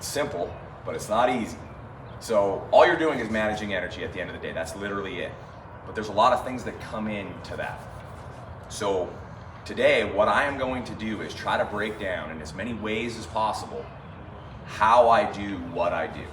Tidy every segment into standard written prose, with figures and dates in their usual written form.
simple, but it's not easy. So all you're doing is managing energy at the end of the day. That's literally it. But there's a lot of things that come into that. So today, what I am going to do is try to break down in as many ways as possible how I do what I do.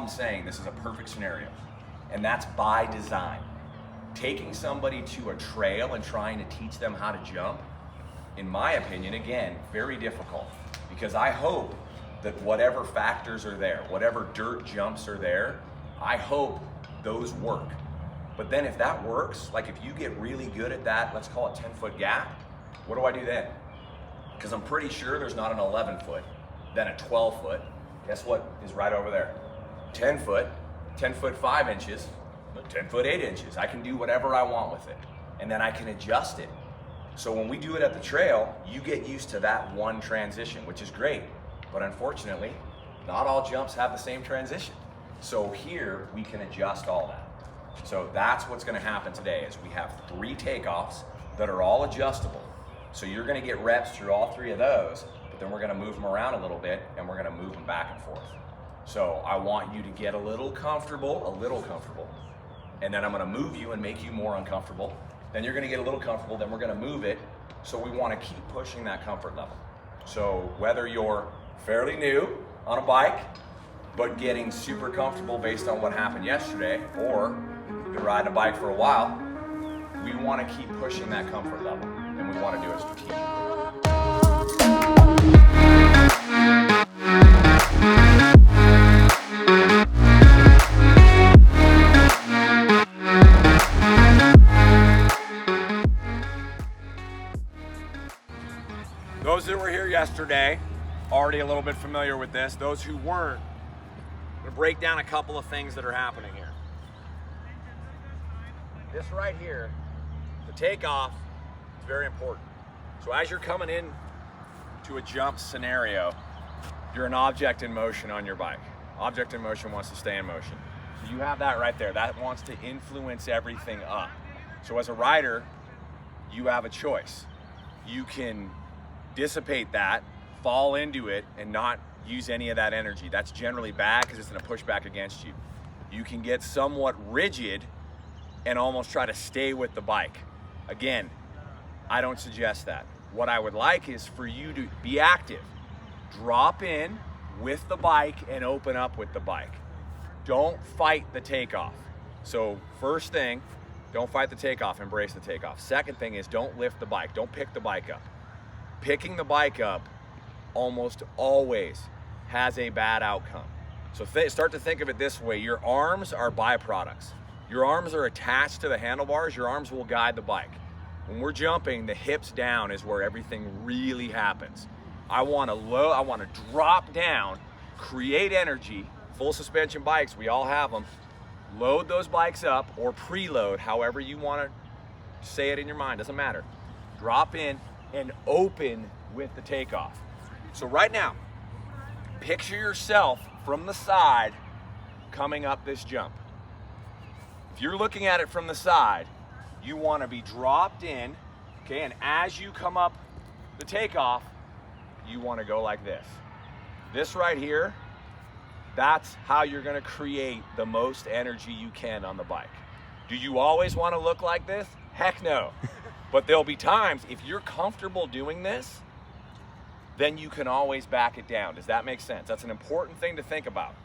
Saying this is a perfect scenario, and that's by design. Taking somebody to a trail and trying to teach them how to jump, in my opinion, again, very difficult, because I hope that whatever factors are there, whatever dirt jumps are there, I hope those work. But then if that works, like if you get really good at that, let's call it 10-foot gap, what do I do then? Because I'm pretty sure there's not an 11-foot, then a 12-foot. Guess what is right over there? 10 foot 5 inches, 10 foot 8 inches. I can do whatever I want with it, and then I can adjust it. So when we do it at the trail, you get used to that one transition, which is great. But unfortunately, not all jumps have the same transition. So here we can adjust all that. So that's what's going to happen today is we have 3 takeoffs that are all adjustable. So you're going to get reps through all 3 of those, but then we're going to move them around a little bit, and we're going to move them back and forth. So I want you to get a little comfortable, and then I'm gonna move you and make you more uncomfortable. Then you're gonna get a little comfortable, then we're gonna move it. So we wanna keep pushing that comfort level. So whether you're fairly new on a bike, but getting super comfortable based on what happened yesterday, or you've been riding a bike for a while, we wanna keep pushing that comfort level, and we wanna do it strategically. Those that were here yesterday, already a little bit familiar with this. Those who weren't, I'm gonna break down a couple of things that are happening here. This right here, the takeoff, is very important. So as you're coming in to a jump scenario, you're an object in motion on your bike. Object in motion wants to stay in motion. So you have that right there. That wants to influence everything up. So as a rider, you have a choice. You can dissipate that, fall into it, and not use any of that energy. That's generally bad because it's going to push back against you. You can get somewhat rigid and almost try to stay with the bike. Again, I don't suggest that. What I would like is for you to be active. Drop in with the bike and open up with the bike. Don't fight the takeoff. So first thing, don't fight the takeoff, embrace the takeoff. Second thing is don't lift the bike, don't pick the bike up. Picking the bike up almost always has a bad outcome. So start to think of it this way. Your arms are byproducts. Your arms are attached to the handlebars. Your arms will guide the bike. When we're jumping, the hips down is where everything really happens. I want to drop down, create energy. Full suspension bikes, we all have them. Load those bikes up or preload, however you want to say it in your mind, doesn't matter. Drop in and open with the takeoff. So right now, picture yourself from the side coming up this jump. If you're looking at it from the side, you want to be dropped in, okay, and as you come up the takeoff, you want to go like this. This right here, that's how you're going to create the most energy you can on the bike. Do you always want to look like this? Heck no. But there'll be times, if you're comfortable doing this, then you can always back it down. Does that make sense? That's an important thing to think about.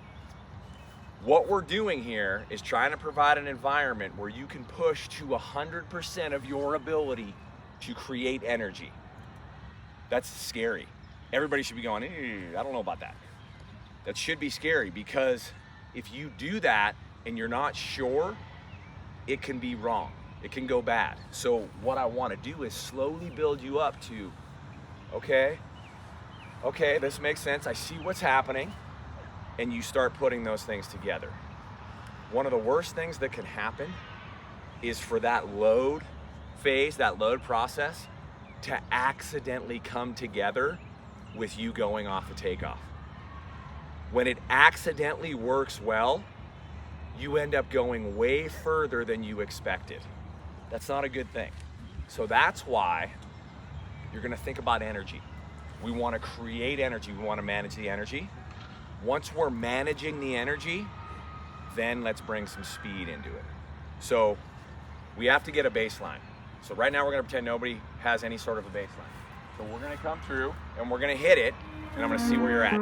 What we're doing here is trying to provide an environment where you can push to 100% of your ability to create energy. That's scary. Everybody should be going, I don't know about that. That should be scary, because if you do that and you're not sure, it can be wrong. It can go bad. So what I want to do is slowly build you up to, okay, this makes sense. I see what's happening. And you start putting those things together. one of the worst things that can happen is for that load phase, that load process, to accidentally come together with you going off a takeoff. When it accidentally works well, you end up going way further than you expected. That's not a good thing. So that's why you're gonna think about energy. We wanna create energy, we wanna manage the energy. Once we're managing the energy, then let's bring some speed into it. So we have to get a baseline. So right now we're gonna pretend nobody has any sort of a baseline. So we're gonna come through and we're gonna hit it, and I'm gonna see where you're at.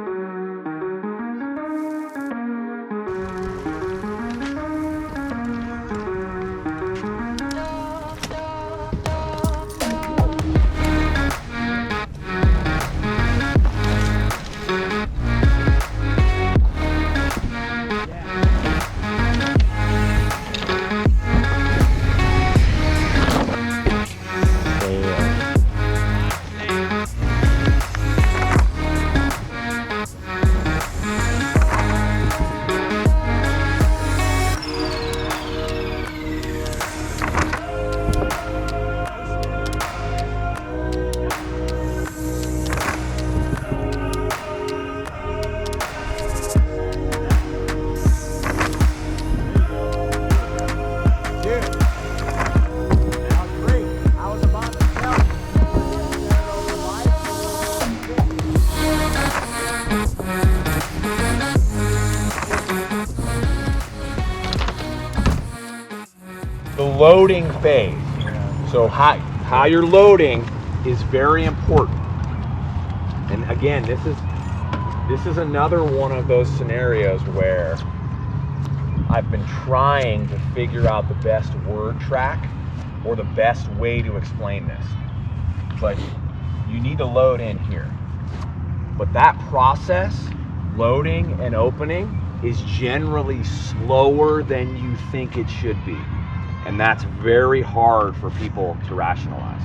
Loading phase. So how you're loading is very important. And again, this is another one of those scenarios where I've been trying to figure out the best word track or the best way to explain this. But you need to load in here. But that process, loading and opening, is generally slower than you think it should be. And that's very hard for people to rationalize.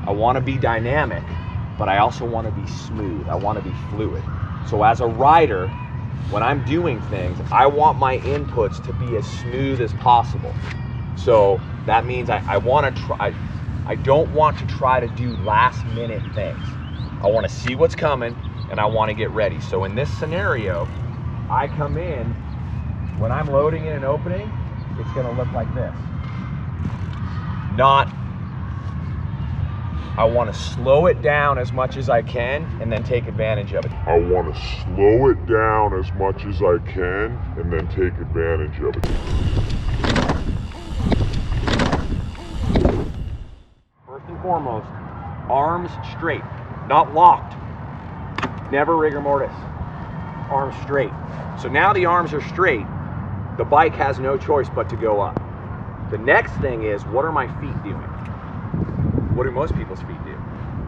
I want to be dynamic, but I also want to be smooth. I want to be fluid. So as a rider, when I'm doing things, I want my inputs to be as smooth as possible. So that means I want to try. I don't want to try to do last minute things. I want to see what's coming and I want to get ready. So in this scenario, I come in, when I'm loading in and opening, it's going to look like this. I want to slow it down as much as I can and then take advantage of it. I want to slow it down as much as I can and then take advantage of it. First and foremost, arms straight, not locked. Never rigor mortis. Arms straight. So now the arms are straight. The bike has no choice but to go up. The next thing is, what are my feet doing? What do most people's feet do?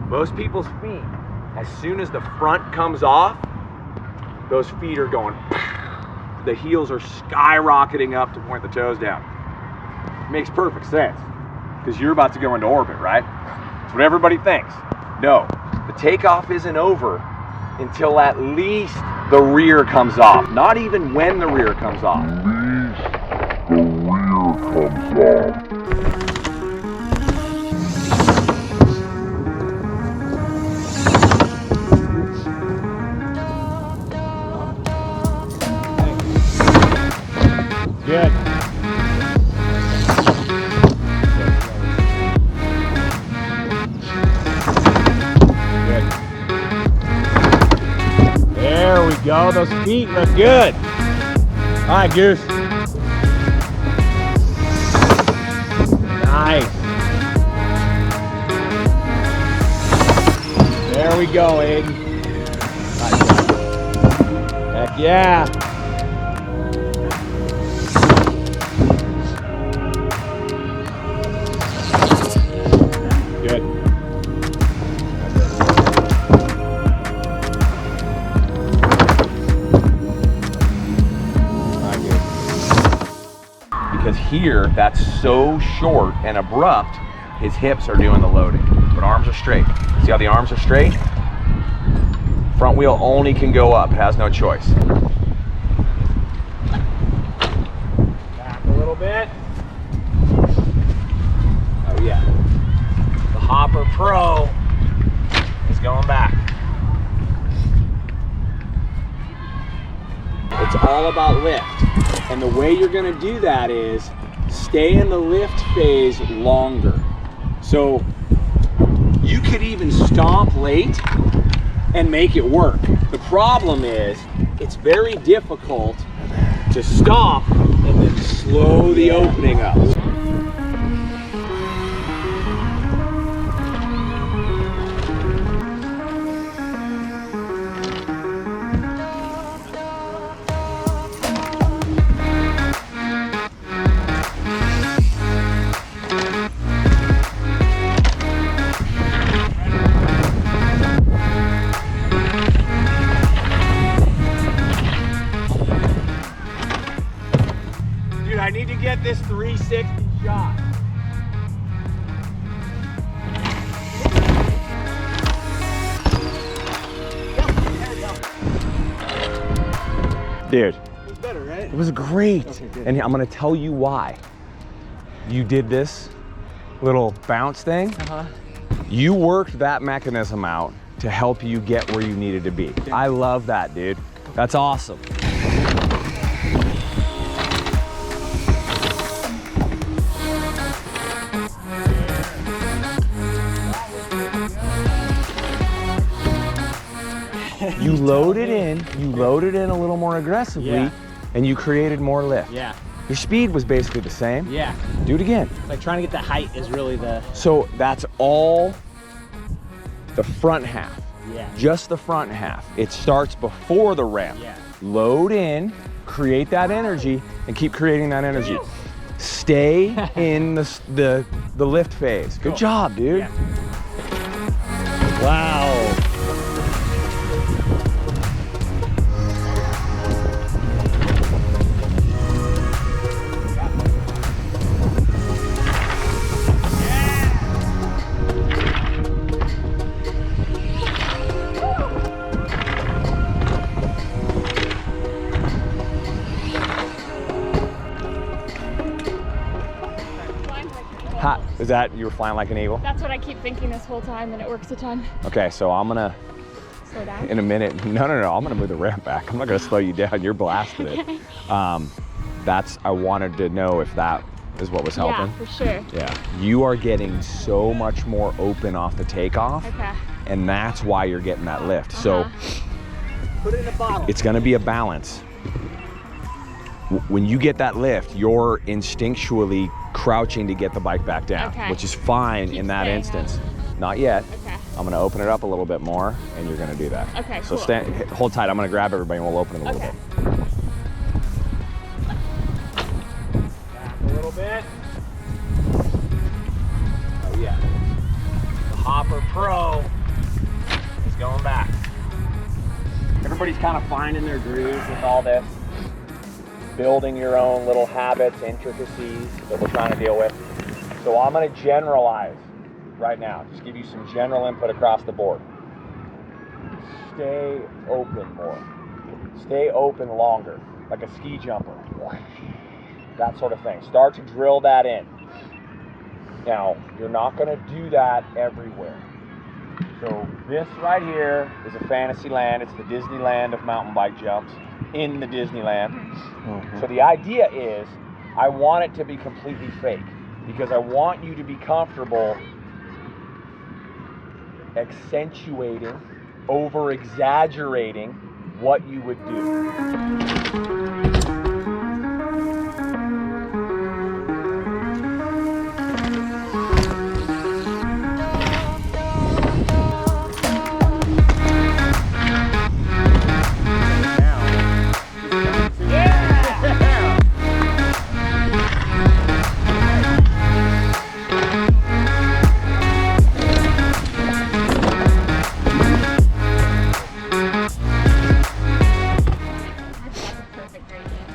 Most people's feet, as soon as the front comes off, those feet are going, the heels are skyrocketing up to point the toes down. It makes perfect sense, because you're about to go into orbit, right? That's what everybody thinks. No, the takeoff isn't over until at least the rear comes off. Not even when the rear comes off. The rear comes off. Good. Good. There we go. Those feet look good. All right, Goose. Nice. There we go, Aiden. Heck yeah. Good. Because here, that's so short and abrupt, his hips are doing the loading, but arms are straight. See how the arms are straight? Front wheel only can go up, has no choice. bit. Oh yeah. The Hopper Pro is going back. It's all about lift. And the way you're gonna do that is stay in the lift phase longer. So you could even stomp late and make it work. The problem is it's very difficult to stop and then slow the opening up. I need to get this 360 shot. Dude, it was better, right? It was great. Okay, and I'm gonna tell you why. You did this little bounce thing. You worked that mechanism out to help you get where you needed to be. I love that, dude. That's awesome. You loaded in a little more aggressively, and you created more lift. Yeah. Your speed was basically the same. Yeah. Do it again. It's like trying to get the height is really the... So that's all the front half. Yeah. Just the front half. It starts before the ramp. Yeah. Load in, create that energy, and keep creating that energy. Stay in the lift phase. Good job, dude. Yeah. Wow. Is that you were flying like an eagle? That's what I keep thinking this whole time, and it works a ton. Okay, so I'm gonna Slow down. in a minute. No, I'm gonna move the ramp back. I'm not gonna slow you down. You're blasting it. I wanted to know if that is what was helping. Yeah, for sure. Yeah, you are getting so much more open off the takeoff, Okay. and that's why you're getting that lift. So Put it in a bottle. it's gonna be a balance. When you get that lift, you're instinctually crouching to get the bike back down, Okay. which is fine Keep in that staying instance. Not yet. Okay. I'm gonna open it up a little bit more, and you're gonna do that. Okay, So cool. hold tight. I'm gonna grab everybody, and we'll open it a little Okay. bit. Back a little bit. Oh yeah. The Hopper Pro is going back. Everybody's kind of finding their grooves with all this. Building your own little habits, intricacies that we're trying to deal with. So I'm gonna generalize right now. Just give you some general input across the board. Stay open more. Stay open longer, like a ski jumper. That sort of thing. Start to drill that in. Now, you're not gonna do that everywhere. So this right here is a fantasy land. It's the Disneyland of mountain bike jumps in the Disneyland. So the idea is I want it to be completely fake because I want you to be comfortable accentuating, over exaggerating what you would do.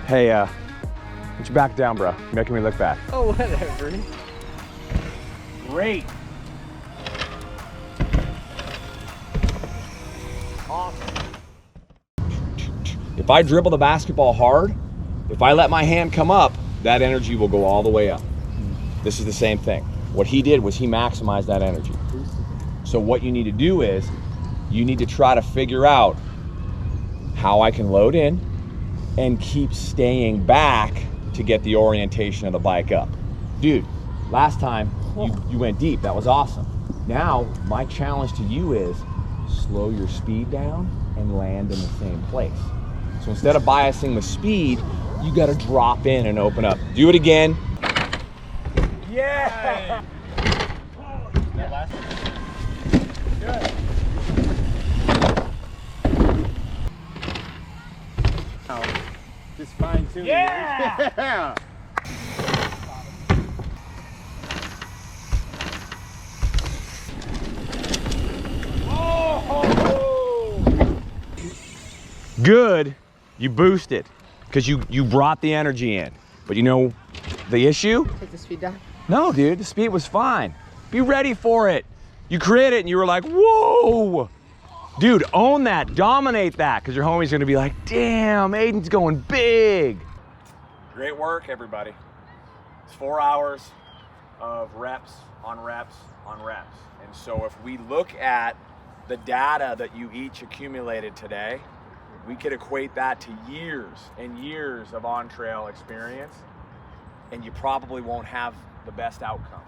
Hey, put your back down, bro. You're making me look bad. Oh, whatever. Great. Awesome. If I dribble the basketball hard, if I let my hand come up, that energy will go all the way up. This is the same thing. What he did was he maximized that energy. So what you need to do is you need to try to figure out how I can load in and keep staying back to get the orientation of the bike up. Dude, last time you went deep. That was awesome. Now, my challenge to you is slow your speed down and land in the same place. So instead of biasing the speed, you got to drop in and open up. Do it again. Yeah! Good. Just fine tuning. Yeah! Yeah! Good, you boosted because you brought the energy in. But you know the issue? Take the speed down. No, dude, the speed was fine. Be ready for it. You created it and you were like, whoa! Dude, own that, dominate that, because your homie's gonna be like, damn, Aiden's going big. Great work, everybody. It's 4 hours of reps on reps on reps. And so if we look at the data that you each accumulated today, we could equate that to years and years of on-trail experience, and you probably won't have the best outcome.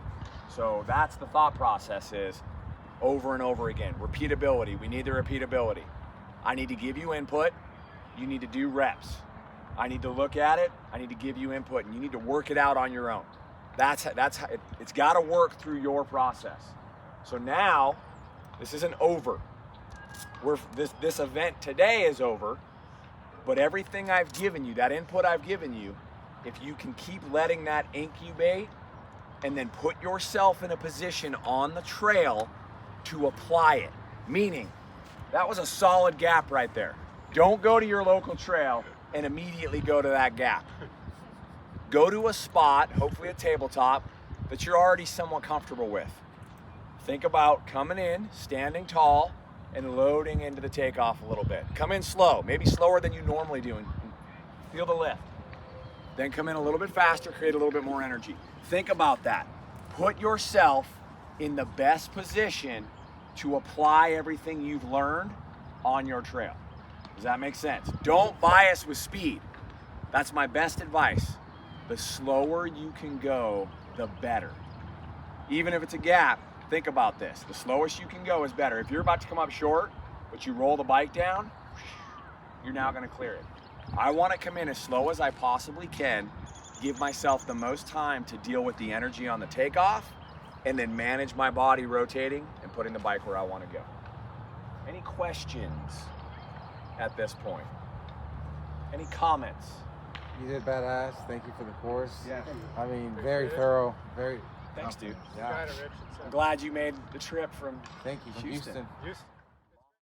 So that's the thought process, is over and over again. Repeatability, we need the repeatability. I need to give you input, you need to do reps. I need to look at it, I need to give you input, and you need to work it out on your own. That's how it's gotta work through your process. So now, this isn't over. This event today is over, but everything I've given you, that input I've given you, if you can keep letting that incubate and then put yourself in a position on the trail to apply it. Meaning, that was a solid gap right there. Don't go to your local trail and immediately go to that gap. Go to a spot, hopefully a tabletop, that you're already somewhat comfortable with. Think about coming in, standing tall, and loading into the takeoff a little bit. Come in slow, maybe slower than you normally do, and feel the lift. Then come in a little bit faster, create a little bit more energy. Think about that. Put yourself in the best position to apply everything you've learned on your trail. Does that make sense? Don't bias with speed. That's my best advice. The slower you can go, the better. Even if it's a gap, think about this. The slowest you can go is better. If you're about to come up short, but you roll the bike down, you're now gonna clear it. I wanna come in as slow as I possibly can, give myself the most time to deal with the energy on the takeoff, and then manage my body rotating and putting the bike where I wanna go. Any questions at this point? Any comments? You did badass. Thank you for the course. Yeah. I mean, very thorough. Very. Thanks, dude. Yeah. I'm glad you made the trip from Thank you from Houston. Houston.